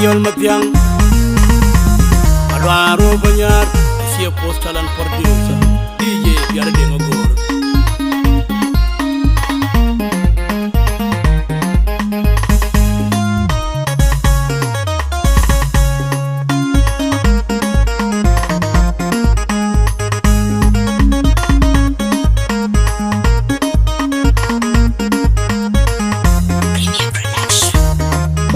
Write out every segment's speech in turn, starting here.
yol matiang adwaro banyar sie postal and producer DJ biar de ngor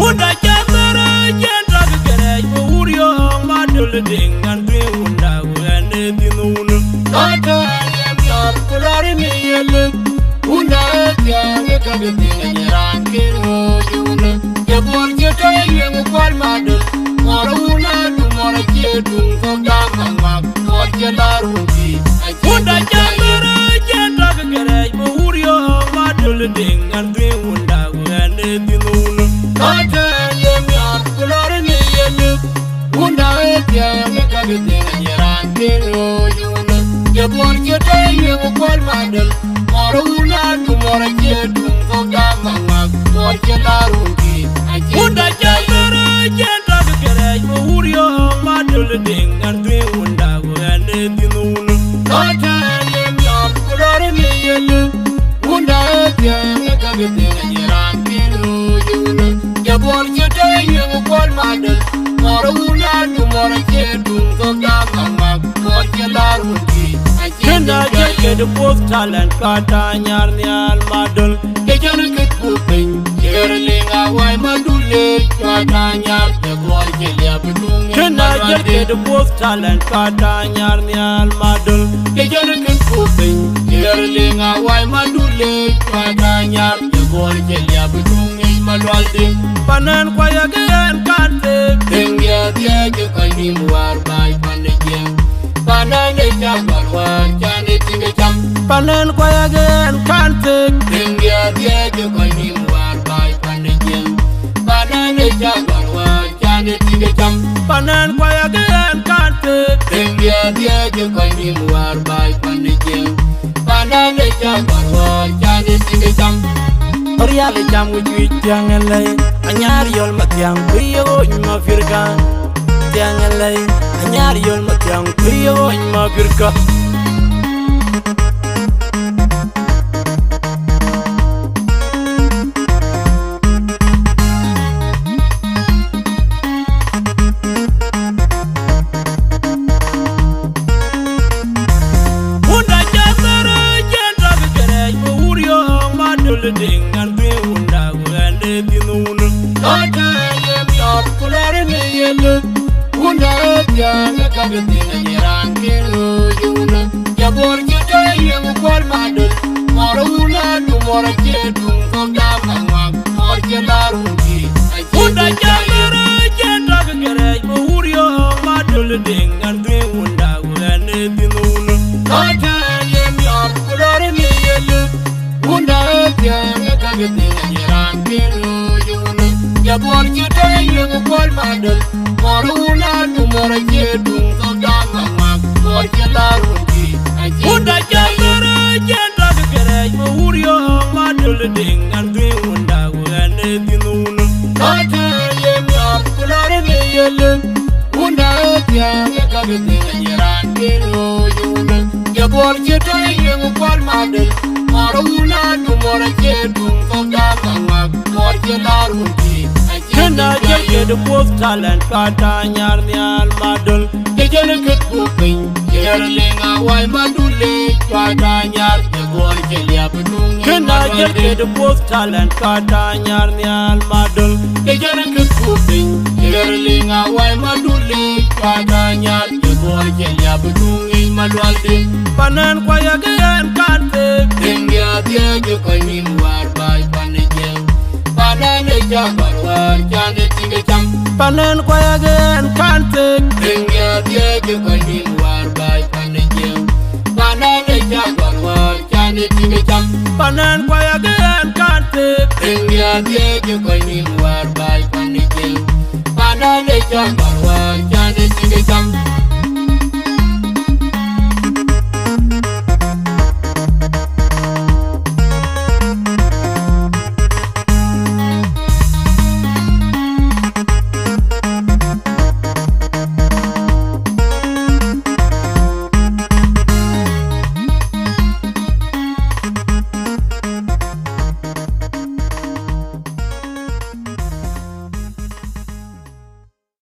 Unda jamara jenda gere urio madul dengan unda wene binun Tata yam yar kulari mi yele Unda jang kabinga nyaran kiro yuna Jabor jeta yem kwal madul Moruna du mora jetu koga mama Korjalaruki Unda jamara jenda gere urio madul dengan unda wene binun Tata yam yar kulari mi yele Unda jang kabinga nyaran kiro yuna Jabor jeta yem kwal madul Moruna du mora jetu koga mama Korjalaruki Unda jamara jenda gere urio madul dengan unda wene binun Tata yam yar kulari mi yele Unda jang kabinga nyaran kiro yuna Jabor jeta yem kwal madul Moruna du mora jetu koga mama Korjalaruki Kena jake de both talent kata nyar nyal madul Kejar ket kuping Jerlinga wai madule kata nyar de boy jelia bedung Kena jake de both talent kata nyar nyal madul Kejar ket kuping Jerlinga wai madule kata nyar de boy jelia bedung malwalde panan kwaya gen kante Tengia tiage kani muar bai panejem Panan jabarwan jane tinge jam Panan kwaya gen kante Tengia tiage kani muar bai panejem Panan jabarwan jane tinge jam Panan kwaya gen kante Tengia tiage kani muar bai panejem Panan jabarwan jane tinge jam Oriale jam wujuy tiangalay anyar yol matiang kuyo nyma firka tiangalay anyar yol matiang kuyo nyma firka Unda jamara jenda gere urio madul dengan unda wene binun Tata yam yar kulari mi yele Unda jang kabinga nyaran kiro yuna Jabor jeta yem kwal madul Moruna du mora jetu koga mama Korjalaruki Unda jamara jenda gere urio madul dengan unda wene binun Tata yam yar kulari mi yele Unda jang kabinga nyaran kiro yuna Jabor jeta yem kwal madul Moruna du mora jetu koga mama Korjalaruki Unda jamara jenda gere urio madul dengan unda wene binun Tata yam yar kulari mi yele Unda jang kabinga nyaran kiro yuna Jabor jeta yem kwal madul Moruna du mora jetu koga mama Korjalaruki Kena jake de both talent kata nyar nyal madul Kejar ket kuping Jerlinga wai madule kata nyar de boy jelia bedung Kena jake de both talent kata nyar nyal madul Kejar ket kuping Jerlinga wai madule kata nyar de boy jelia bedung malwalde panan kwaya gen kante Tengia tiage kani muar bai panejem Panan jabarwan jane tinge jam Panan kwaya gen kante Tengia tiage kani muar bai panejem Panan jabarwan jane tinge jam Panan kwaya gen kante Tengia tiage kani muar bai panejem Panan jabarwan jane tinge jam